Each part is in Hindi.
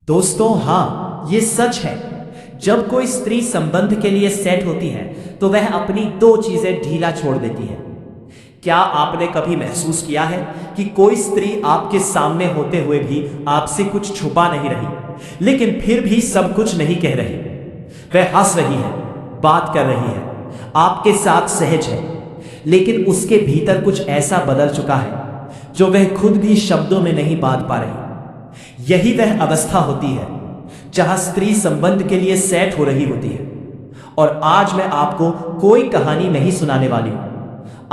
दोस्तों, हाँ, ये सच है। जब कोई स्त्री संबंध के लिए सेट होती है तो वह अपनी दो चीजें ढीला छोड़ देती है। क्या आपने कभी महसूस किया है कि कोई स्त्री आपके सामने होते हुए भी आपसे कुछ छुपा नहीं रही, लेकिन फिर भी सब कुछ नहीं कह रही? वह हंस रही है, बात कर रही है, आपके साथ सहज है, लेकिन उसके भीतर कुछ ऐसा बदल चुका है जो वह खुद भी शब्दों में नहीं बांध पा रही। यही वह अवस्था होती है जहां स्त्री संबंध के लिए सेट हो रही होती है। और आज मैं आपको कोई कहानी नहीं सुनाने वाली हूं।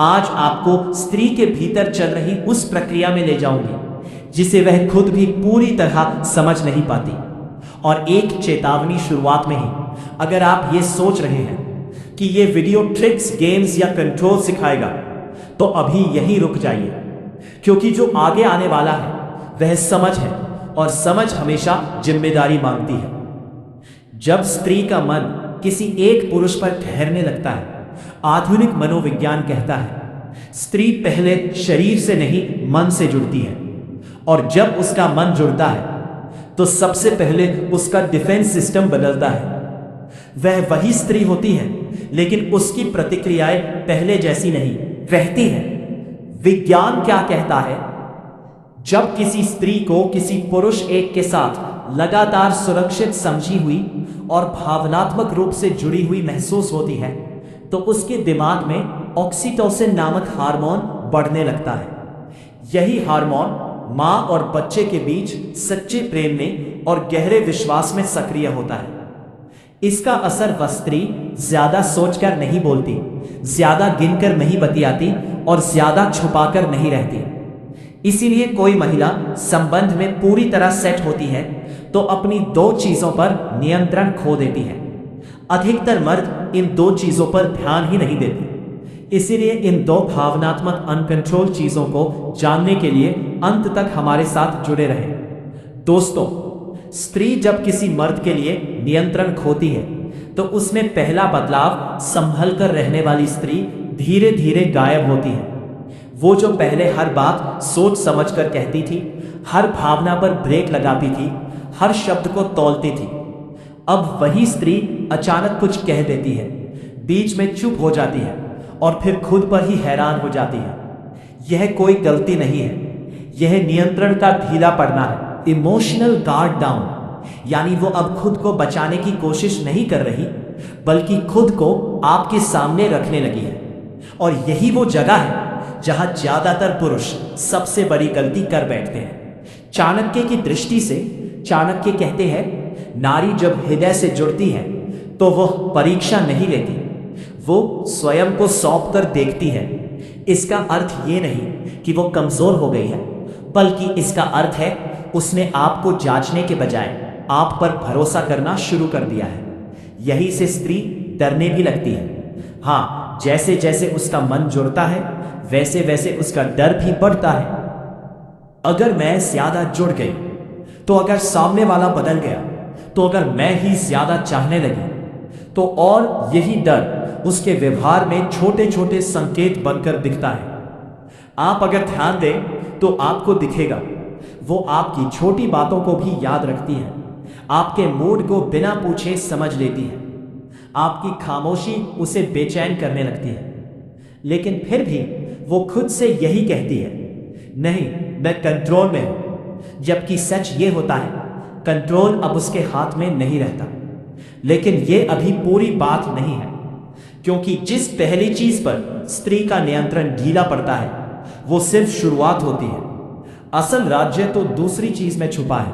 आज आपको स्त्री के भीतर चल रही उस प्रक्रिया में ले जाऊंगी जिसे वह खुद भी पूरी तरह समझ नहीं पाती। और एक चेतावनी शुरुआत में ही, अगर आप ये सोच रहे हैं कि ये वीडियो ट्रिक्स, गेम्स या कंट्रोल सिखाएगा, तो अभी यहीं रुक जाइए, क्योंकि जो आगे आने वाला है वह समझ है, और समझ हमेशा जिम्मेदारी मांगती है। जब स्त्री का मन किसी एक पुरुष पर ठहरने लगता है, आधुनिक मनोविज्ञान कहता है, स्त्री पहले शरीर से नहीं मन से जुड़ती है। और जब उसका मन जुड़ता है तो सबसे पहले उसका डिफेंस सिस्टम बदलता है। वह वही स्त्री होती है, लेकिन उसकी प्रतिक्रियाएं पहले जैसी नहीं रहती हैं। विज्ञान क्या कहता है? जब किसी स्त्री को किसी पुरुष एक के साथ लगातार सुरक्षित समझी हुई और भावनात्मक रूप से जुड़ी हुई महसूस होती है, तो उसके दिमाग में ऑक्सीटोसिन नामक हार्मोन बढ़ने लगता है। यही हार्मोन मां और बच्चे के बीच सच्चे प्रेम में और गहरे विश्वास में सक्रिय होता है। इसका असर वह स्त्री ज्यादा सोचकर नहीं बोलती, ज्यादा गिनकर नहीं बतियाती और ज्यादा छुपाकर नहीं रहती। इसीलिए कोई महिला संबंध में पूरी तरह सेट होती है तो अपनी दो चीजों पर नियंत्रण खो देती है। अधिकतर मर्द इन दो चीजों पर ध्यान ही नहीं देते। इसीलिए इन दो भावनात्मक अनकंट्रोल चीजों को जानने के लिए अंत तक हमारे साथ जुड़े रहें। दोस्तों, स्त्री जब किसी मर्द के लिए नियंत्रण खोती है तो उसमें पहला बदलाव संभल कर रहने वाली स्त्री धीरे धीरे गायब होती है। वो जो पहले हर बात सोच समझ कर कहती थी, हर भावना पर ब्रेक लगाती थी, हर शब्द को तौलती थी, अब वही स्त्री अचानक कुछ कह देती है, बीच में चुप हो जाती है और फिर खुद पर ही हैरान हो जाती है। यह कोई गलती नहीं है, यह नियंत्रण का ढीला पड़ना है, इमोशनल गार्ड डाउन। यानी वो अब खुद को बचाने की कोशिश नहीं कर रही, बल्कि खुद को आपके सामने रखने लगी है। और यही वो जगह है जहां ज्यादातर पुरुष सबसे बड़ी गलती कर बैठते हैं। चाणक्य की दृष्टि से चाणक्य कहते हैं, नारी जब हृदय से जुड़ती है तो वह परीक्षा नहीं लेती, वो स्वयं को सौंप कर देखती है। इसका अर्थ ये नहीं कि वो कमजोर हो गई है, बल्कि इसका अर्थ है उसने आपको जांचने के बजाय आप पर भरोसा करना शुरू कर दिया है। यही से स्त्री डरने भी लगती है। हाँ, जैसे जैसे उसका मन जुड़ता है वैसे वैसे उसका डर भी बढ़ता है। अगर मैं ज्यादा जुड़ गई, तो अगर सामने वाला बदल गया, तो अगर मैं ही ज्यादा चाहने लगी, तो और यही डर उसके व्यवहार में छोटे छोटे संकेत बनकर दिखता है। आप अगर ध्यान दें तो आपको दिखेगा वो आपकी छोटी बातों को भी याद रखती है, आपके मूड को बिना पूछे समझ लेती है, आपकी खामोशी उसे बेचैन करने लगती है। लेकिन फिर भी वो खुद से यही कहती है, नहीं, मैं कंट्रोल में हूं। जबकि सच ये होता है, कंट्रोल अब उसके हाथ में नहीं रहता। लेकिन ये अभी पूरी बात नहीं है, क्योंकि जिस पहली चीज पर स्त्री का नियंत्रण ढीला पड़ता है वो सिर्फ शुरुआत होती है। असल राज्य तो दूसरी चीज में छुपा है,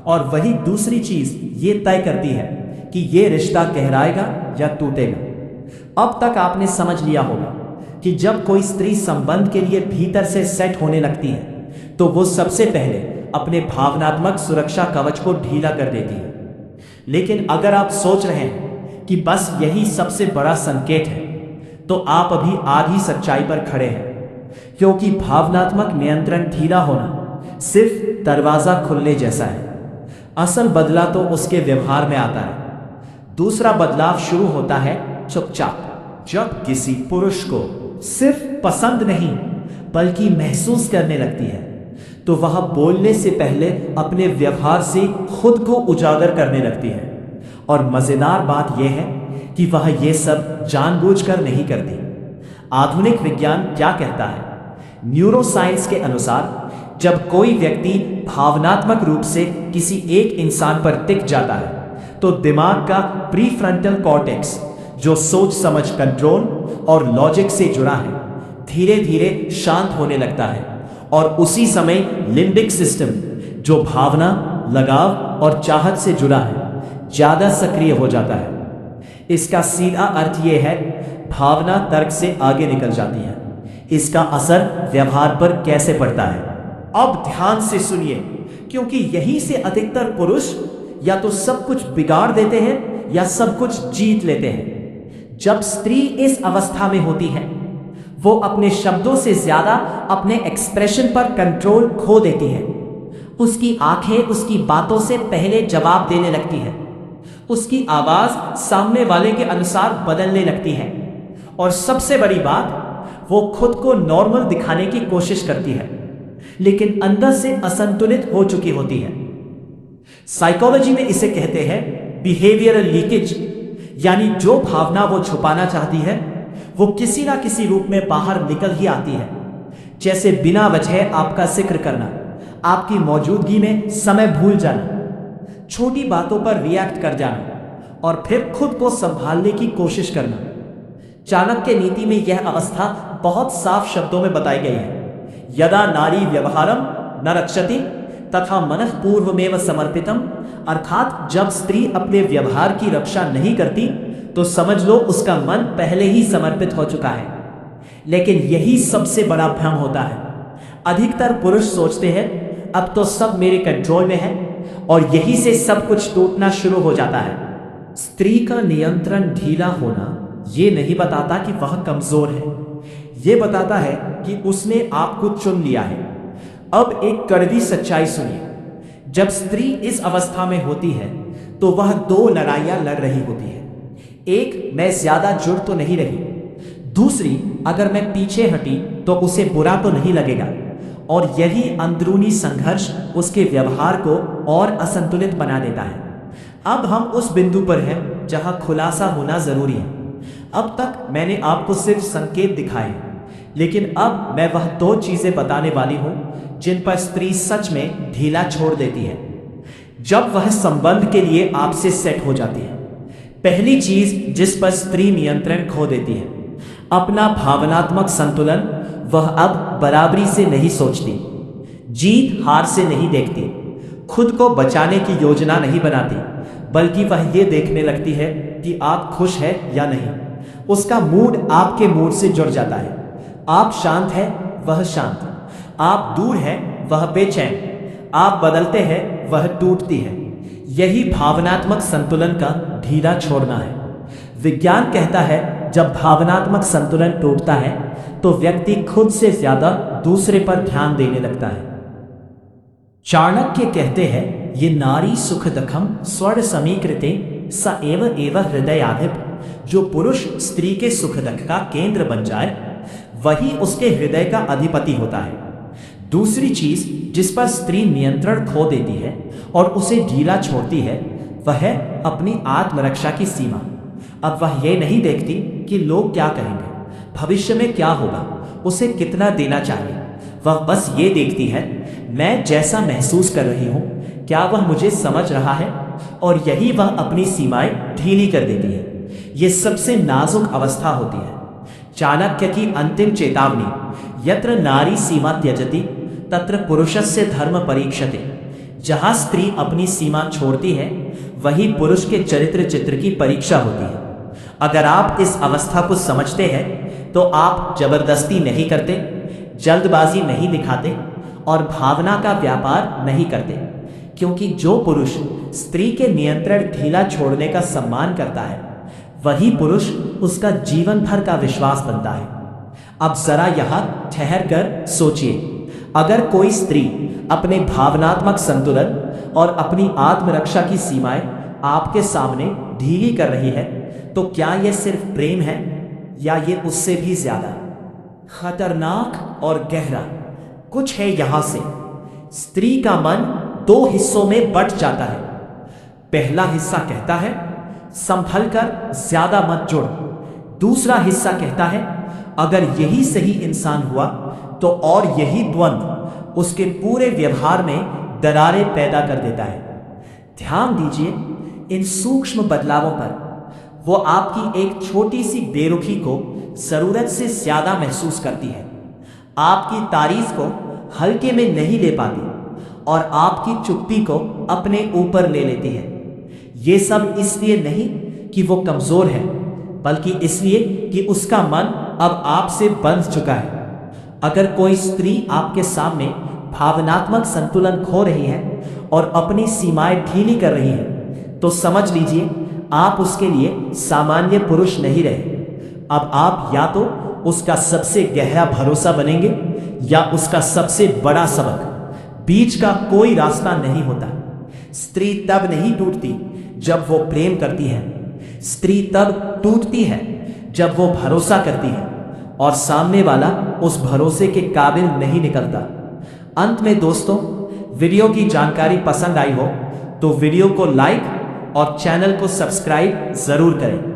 और वही दूसरी चीज ये तय करती है कि ये रिश्ता गहराएगा या टूटेगा। अब तक आपने समझ लिया होगा कि जब कोई स्त्री संबंध के लिए भीतर से सेट होने लगती है तो वो सबसे पहले अपने भावनात्मक सुरक्षा कवच को ढीला कर देती है। लेकिन अगर आप सोच रहे हैं कि बस यही सबसे बड़ा संकेत है, तो आप अभी आधी सच्चाई पर खड़े हैं। क्योंकि भावनात्मक नियंत्रण ढीला होना सिर्फ दरवाजा खुलने जैसा है। असल बदलाव तो उसके व्यवहार में आता है। दूसरा बदलाव शुरू होता है चुपचाप। जब किसी पुरुष को सिर्फ पसंद नहीं बल्कि महसूस करने लगती है, तो वह बोलने से पहले अपने व्यवहार से खुद को उजागर करने लगती है। और मजेदार बात यह है कि वह ये सब जानबूझकर नहीं करती। आधुनिक विज्ञान क्या कहता है? न्यूरोसाइंस के अनुसार जब कोई व्यक्ति भावनात्मक रूप से किसी एक इंसान पर टिक जाता है तो दिमाग का प्रीफ्रंटल कॉर्टेक्स, जो सोच समझ, कंट्रोल और लॉजिक से जुड़ा है, धीरे धीरे शांत होने लगता है। और उसी समय लिम्बिक सिस्टम, जो भावना, लगाव और चाहत से जुड़ा है, ज्यादा सक्रिय हो जाता है। इसका सीधा अर्थ यह है, भावना तर्क से आगे निकल जाती है। इसका असर व्यवहार पर कैसे पड़ता है? अब ध्यान से सुनिए, क्योंकि यहीं से अधिकतर पुरुष या तो सब कुछ बिगाड़ देते हैं या सब कुछ जीत लेते हैं। जब स्त्री इस अवस्था में होती है, वो अपने शब्दों से ज्यादा अपने एक्सप्रेशन पर कंट्रोल खो देती है। उसकी आंखें उसकी बातों से पहले जवाब देने लगती है। उसकी आवाज सामने वाले के अनुसार बदलने लगती है। और सबसे बड़ी बात, वो खुद को नॉर्मल दिखाने की कोशिश करती है, लेकिन अंदर से असंतुलित हो चुकी होती है। साइकोलॉजी में इसे कहते हैं बिहेवियरल लीकेज, यानी जो भावना वो छुपाना चाहती है वो किसी ना किसी रूप में बाहर निकल ही आती है। जैसे बिना वजह आपका जिक्र करना, आपकी मौजूदगी में समय भूल जाना, छोटी बातों पर रिएक्ट कर जाना और फिर खुद को संभालने की कोशिश करना। चाणक्य नीति में यह अवस्था बहुत साफ शब्दों में बताई गई है। यदा नारी व्यवहारम न रक्षति तथा मनः पूर्वमेव समर्पितम, अर्थात जब स्त्री अपने व्यवहार की रक्षा नहीं करती तो समझ लो उसका मन पहले ही समर्पित हो चुका है। लेकिन यही सबसे बड़ा भ्रम होता है। अधिकतर पुरुष सोचते हैं अब तो सब मेरे कंट्रोल में है, और यही से सब कुछ टूटना शुरू हो जाता है। स्त्री का नियंत्रण ढीला होना ये नहीं बताता कि वह कमजोर है, ये बताता है कि उसने आपको चुन लिया है। अब एक कड़वी सच्चाई सुनिए, जब स्त्री इस अवस्था में होती है तो वह दो लड़ाइयां लड़ रही होती है। एक, मैं ज्यादा जुड़ तो नहीं रही। दूसरी, अगर मैं पीछे हटी तो उसे बुरा तो नहीं लगेगा। और यही अंदरूनी संघर्ष उसके व्यवहार को और असंतुलित बना देता है। अब हम उस बिंदु पर हैं जहां खुलासा होना जरूरी है। अब तक मैंने आपको सिर्फ संकेत दिखाए, लेकिन अब मैं वह दो चीजें बताने वाली हूं जिन पर स्त्री सच में ढीला छोड़ देती है जब वह संबंध के लिए आपसे सेट हो जाती है। पहली चीज जिस पर स्त्री नियंत्रण खो देती है, अपना भावनात्मक संतुलन। वह अब बराबरी से नहीं सोचती, जीत हार से नहीं देखती, खुद को बचाने की योजना नहीं बनाती, बल्कि वह ये देखने लगती है कि आप खुश हैं या नहीं। उसका मूड आपके मूड से जुड़ जाता है। आप शांत हैं, वह शांत। आप दूर हैं, वह बेचैन। आप बदलते हैं, वह टूटती है। यही भावनात्मक संतुलन का ढीला छोड़ना है। विज्ञान कहता है जब भावनात्मक संतुलन टूटता है तो व्यक्ति खुद से ज्यादा दूसरे पर ध्यान देने लगता है। चाणक्य कहते हैं ये नारी सुखदखम स्वर समीकृते स एव हृदयाधिप। जो पुरुष स्त्री के सुखदख का केंद्र बन जाए वही उसके हृदय का अधिपति होता है। दूसरी चीज जिस पर स्त्री नियंत्रण खो देती है और उसे ढीला छोड़ती है वह है अपनी आत्मरक्षा की सीमा। अब वह ये नहीं देखती कि लोग क्या कहेंगे, भविष्य में क्या होगा, उसे कितना देना चाहिए। वह बस ये देखती है मैं जैसा महसूस कर रही हूं क्या वह मुझे समझ रहा है, और यही वह अपनी सीमाएं ढीली कर देती है। ये सबसे नाजुक अवस्था होती है। चाणक्य की अंतिम चेतावनी, यत्र नारी सीमा त्यजति तत्र पुरुषस्य धर्म परीक्षते। जहां स्त्री अपनी सीमा छोड़ती है वही पुरुष के चरित्र चित्र की परीक्षा होती है। अगर आप इस अवस्था को समझते हैं तो आप जबरदस्ती नहीं करते, जल्दबाजी नहीं दिखाते और भावना का व्यापार नहीं करते, क्योंकि जो पुरुष स्त्री के नियंत्रण ढीला छोड़ने का सम्मान करता है वही पुरुष उसका जीवन भर का विश्वास बनता है। अब जरा यहां ठहर कर सोचिए, अगर कोई स्त्री अपने भावनात्मक संतुलन और अपनी आत्मरक्षा की सीमाएं आपके सामने ढीली कर रही है तो क्या यह सिर्फ प्रेम है या ये उससे भी ज्यादा खतरनाक और गहरा कुछ है। यहां से स्त्री का मन दो हिस्सों में बंट जाता है। पहला हिस्सा कहता है संभल कर ज्यादा मत जोड़। दूसरा हिस्सा कहता है अगर यही सही इंसान हुआ तो, और यही द्वंद्व उसके पूरे व्यवहार में दरारें पैदा कर देता है। ध्यान दीजिए इन सूक्ष्म बदलावों पर। वो आपकी एक छोटी सी बेरुखी को जरूरत से ज्यादा महसूस करती है, आपकी तारीफ को हल्के में नहीं ले पाती और आपकी चुप्पी को अपने ऊपर ले लेती है। ये सब इसलिए नहीं कि वो कमजोर है, बल्कि इसलिए कि उसका मन अब आपसे बंध चुका है। अगर कोई स्त्री आपके सामने भावनात्मक संतुलन खो रही है और अपनी सीमाएं ढीली कर रही है, तो समझ लीजिए आप उसके लिए सामान्य पुरुष नहीं रहे। अब आप या तो उसका सबसे गहरा भरोसा बनेंगे या उसका सबसे बड़ा सबक। बीच का कोई रास्ता नहीं होता। स्त्री तब नहीं टूटती जब वो प्रेम करती है। स्त्री तब टूटती है जब वो भरोसा करती है और सामने वाला उस भरोसे के काबिल नहीं निकलता। अंत में दोस्तों, वीडियो की जानकारी पसंद आई हो तो वीडियो को लाइक और चैनल को सब्सक्राइब जरूर करें।